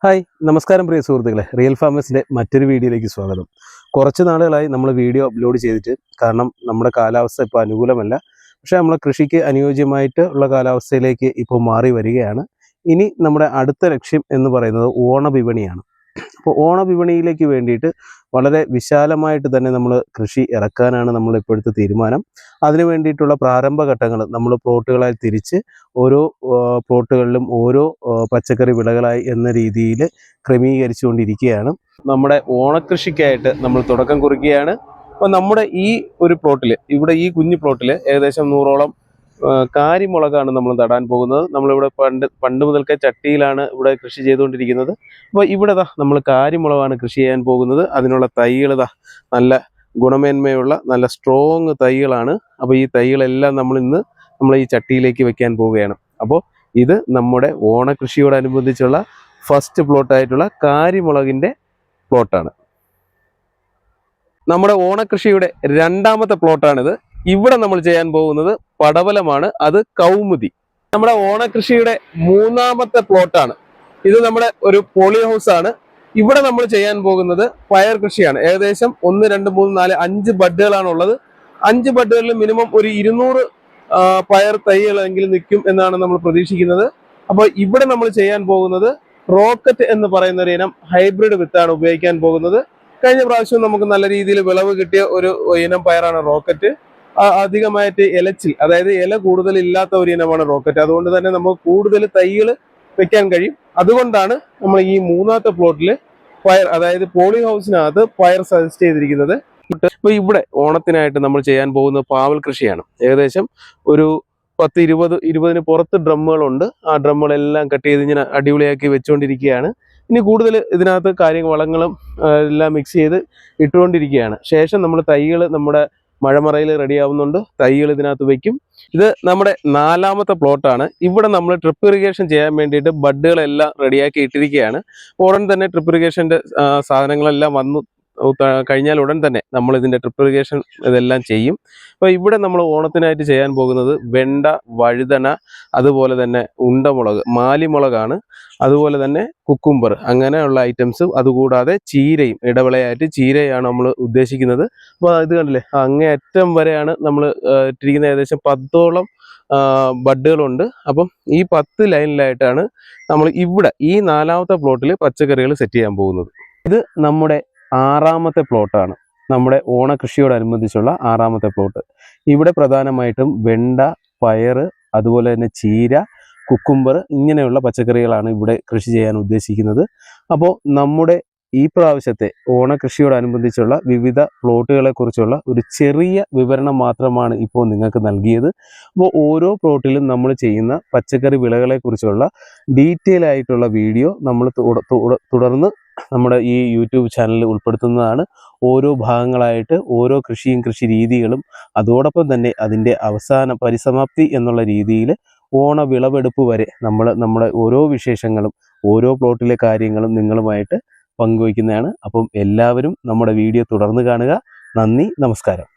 Hi നമസ്കാരം പ്രിയ സുഹൃത്തുക്കളെ, real ഫാമേഴ്സിൻ്റെ മറ്റൊരു വീഡിയോയിലേക്ക് സ്വാഗതം. കുറച്ച് നാളുകളായി നമ്മൾ വീഡിയോ അപ്ലോഡ് ചെയ്തിട്ട്, കാരണം നമ്മുടെ കാലാവസ്ഥ ഇപ്പോൾ അനുകൂലമല്ല. പക്ഷേ നമ്മളെ കൃഷിക്ക് അനുയോജ്യമായിട്ട് ഉള്ള കാലാവസ്ഥയിലേക്ക് ഇപ്പോൾ മാറി വരികയാണ്. ഇനി നമ്മുടെ അടുത്ത ലക്ഷ്യം എന്ന് പറയുന്നത് ഓണവിപണിയാണ്. അപ്പോൾ ഓണവിപണിയിലേക്ക് വേണ്ടിയിട്ട് വളരെ വിശാലമായിട്ട് തന്നെ നമ്മൾ കൃഷി ഇറക്കാനാണ് നമ്മൾ ഇപ്പോഴത്തെ തീരുമാനം. അതിനു വേണ്ടിയിട്ടുള്ള പ്രാരംഭഘട്ടങ്ങൾ നമ്മൾ പ്ലോട്ടുകളായി തിരിച്ച് ഓരോ പ്ലോട്ടുകളിലും ഓരോ പച്ചക്കറി വിളകളായി എന്ന രീതിയിൽ ക്രമീകരിച്ചുകൊണ്ടിരിക്കുകയാണ്. നമ്മുടെ ഓണക്കൃഷിക്കായിട്ട് നമ്മൾ തുടക്കം കുറിക്കുകയാണ്. അപ്പോൾ നമ്മുടെ ഈ ഒരു പ്ലോട്ടിൽ, ഇവിടെ ഈ കുഞ്ഞു പ്ലോട്ടിൽ ഏകദേശം 100ഓളം കാരിമുളകാണ് നമ്മൾ നടാൻ പോകുന്നത്. നമ്മളിവിടെ പണ്ട് മുതൽക്കേ ചട്ടിയിലാണ് ഇവിടെ കൃഷി ചെയ്തുകൊണ്ടിരിക്കുന്നത്. അപ്പോൾ ഇവിടെ നമ്മൾ കാരിമുളകാണ് കൃഷി ചെയ്യാൻ പോകുന്നത്. അതിനുള്ള തൈകൾ നല്ല ഗുണമേന്മയുള്ള നല്ല സ്ട്രോങ് തൈകളാണ്. അപ്പോൾ ഈ തൈകളെല്ലാം നമ്മൾ ഈ ചട്ടിയിലേക്ക് വെക്കാൻ പോവുകയാണ്. അപ്പോൾ ഇത് നമ്മുടെ ഓണകൃഷിയോടനുബന്ധിച്ചുള്ള ഫസ്റ്റ് പ്ലോട്ടായിട്ടുള്ള കാരിമുളകിൻ്റെ പ്ലോട്ടാണ്. നമ്മുടെ ഓണകൃഷിയുടെ രണ്ടാമത്തെ പ്ലോട്ടാണിത്. ഇവിടെ നമ്മൾ ചെയ്യാൻ പോകുന്നത് പടവലമാണ്, അത് കൗമുദി. നമ്മുടെ ഓണകൃഷിയുടെ മൂന്നാമത്തെ പ്ലോട്ടാണ് ഇത്. നമ്മുടെ ഒരു പോളി ഹൗസ് ആണ്. ഇവിടെ നമ്മൾ ചെയ്യാൻ പോകുന്നത് പയർ കൃഷിയാണ്. ഏകദേശം 1, 2, 3, 4, 5 ബഡുകളാണ് ഉള്ളത്. 5 ബഡുകളിൽ മിനിമം ഒരു 200 പയർ തൈകളെങ്കിലും നിൽക്കും എന്നാണ് നമ്മൾ പ്രതീക്ഷിക്കുന്നത്. അപ്പോൾ ഇവിടെ നമ്മൾ ചെയ്യാൻ പോകുന്നത് റോക്കറ്റ് എന്ന് പറയുന്ന ഒരു ഇനം ഹൈബ്രിഡ് വിത്താണ് ഉപയോഗിക്കാൻ പോകുന്നത്. കഴിഞ്ഞ പ്രാവശ്യം നമുക്ക് നല്ല രീതിയിൽ വിളവ് കിട്ടിയ ഒരു ഇനം പയറാണ് റോക്കറ്റ്. അധികമായിട്ട് ഇലച്ചിൽ, അതായത് ഇല കൂടുതൽ ഇല്ലാത്ത ഒരു ഇനമാണ് റോക്കറ്റ്. അതുകൊണ്ട് തന്നെ നമുക്ക് കൂടുതൽ തൈകൾ വെക്കാൻ കഴിയും. അതുകൊണ്ടാണ് നമ്മൾ ഈ മൂന്നാമത്തെ പ്ലോട്ടിൽ പയർ, അതായത് പോളി ഹൗസിനകത്ത് പയർ സജസ്റ്റ് ചെയ്തിരിക്കുന്നത്. ഇപ്പോൾ ഇവിടെ ഓണത്തിനായിട്ട് നമ്മൾ ചെയ്യാൻ പോകുന്ന പാവൽ കൃഷിയാണ്. ഏകദേശം ഒരു 10-20 പുറത്ത് ഡ്രമ്മുകളുണ്ട്. ആ ഡ്രമ്മുകളെല്ലാം കട്ട് ചെയ്ത് ഇങ്ങനെ അടിപൊളിയാക്കി വെച്ചുകൊണ്ടിരിക്കുകയാണ്. ഇനി കൂടുതൽ ഇതിനകത്ത് വളങ്ങളും എല്ലാം മിക്സ് ചെയ്ത് ഇട്ടുകൊണ്ടിരിക്കുകയാണ്. ശേഷം നമ്മൾ തൈകൾ നമ്മുടെ മഴമറയിൽ റെഡിയാവുന്നുണ്ട്. തൈകൾ ഇതിനകത്ത് വയ്ക്കും. ഇത് നമ്മുടെ 4ാമത്തെ പ്ലോട്ടാണ്. ഇവിടെ നമ്മൾ ട്രിപ്പ് ഇറിഗേഷൻ ചെയ്യാൻ വേണ്ടിയിട്ട് ബഡുകളെല്ലാം റെഡിയാക്കി ഇട്ടിരിക്കുകയാണ്. ഉടൻ തന്നെ ട്രിപ്പ് ഇറിഗേഷൻ്റെ സാധനങ്ങളെല്ലാം വന്നു കഴിഞ്ഞാൽ ഉടൻ തന്നെ നമ്മൾ ഇതിൻ്റെ ട്രിപ്പ് ഇറിഗേഷൻ ഇതെല്ലാം ചെയ്യും. അപ്പോൾ ഇവിടെ നമ്മൾ ഓണത്തിനായിട്ട് ചെയ്യാൻ പോകുന്നത് വെണ്ട, വഴുതന, അതുപോലെ തന്നെ ഉണ്ടമുളക്, മാലിമുളകാണ്, അതുപോലെ തന്നെ കുക്കുംബർ, അങ്ങനെയുള്ള ഐറ്റംസും, അതുകൂടാതെ ചീരയും, ഇടവിളയായിട്ട് ചീരയാണ് നമ്മൾ ഉദ്ദേശിക്കുന്നത്. അപ്പോൾ ഇത് കണ്ടില്ലേ, അങ്ങേയറ്റം വരെയാണ് നമ്മൾ ഇട്ടിരിക്കുന്നത്. ഏകദേശം 10ഓളം ബഡുകളുണ്ട്. അപ്പം ഈ 10 ലൈനിലായിട്ടാണ് നമ്മൾ ഇവിടെ ഈ 4ാമത്തെ പ്ലോട്ടിൽ പച്ചക്കറികൾ സെറ്റ് ചെയ്യാൻ പോകുന്നത്. ഇത് നമ്മുടെ 6ാമത്തെ പ്ലോട്ടാണ്. നമ്മുടെ ഓണകൃഷിയോടനുബന്ധിച്ചുള്ള 6ാമത്തെ പ്ലോട്ട്. ഇവിടെ പ്രധാനമായിട്ടും വെണ്ട, പയർ, അതുപോലെ തന്നെ ചീര, കുക്കുംബർ, ഇങ്ങനെയുള്ള പച്ചക്കറികളാണ് ഇവിടെ കൃഷി ചെയ്യാൻ ഉദ്ദേശിക്കുന്നത്. അപ്പോൾ നമ്മുടെ ഈ പ്രാവശ്യത്തെ ഓണകൃഷിയോടനുബന്ധിച്ചുള്ള വിവിധ പ്ലോട്ടുകളെ കുറിച്ചുള്ള ഒരു ചെറിയ വിവരണം മാത്രമാണ് ഇപ്പോൾ നിങ്ങൾക്ക് നൽകിയത്. അപ്പോൾ ഓരോ പ്ലോട്ടിലും നമ്മൾ ചെയ്യുന്ന പച്ചക്കറി വിളകളെ കുറിച്ചുള്ള ഡീറ്റെയിൽ ആയിട്ടുള്ള വീഡിയോ നമ്മൾ തുടർന്ന് നമ്മുടെ ഈ യൂട്യൂബ് ചാനലിൽ ഉൾപ്പെടുത്തുന്നതാണ്. ഓരോ ഭാഗങ്ങളായിട്ട് ഓരോ കൃഷി രീതികളും, അതോടൊപ്പം തന്നെ അതിൻ്റെ അവസാന പരിസമാപ്തി എന്നുള്ള രീതിയിൽ ഓണ വിളവെടുപ്പ് വരെ നമ്മുടെ ഓരോ വിശേഷങ്ങളും ഓരോ പ്ലോട്ടിലെ കാര്യങ്ങളും നിങ്ങളുമായിട്ട് പങ്കുവയ്ക്കുന്നതാണ്. അപ്പം എല്ലാവരും നമ്മുടെ വീഡിയോ തുടർന്ന് കാണുക. നന്ദി, നമസ്കാരം.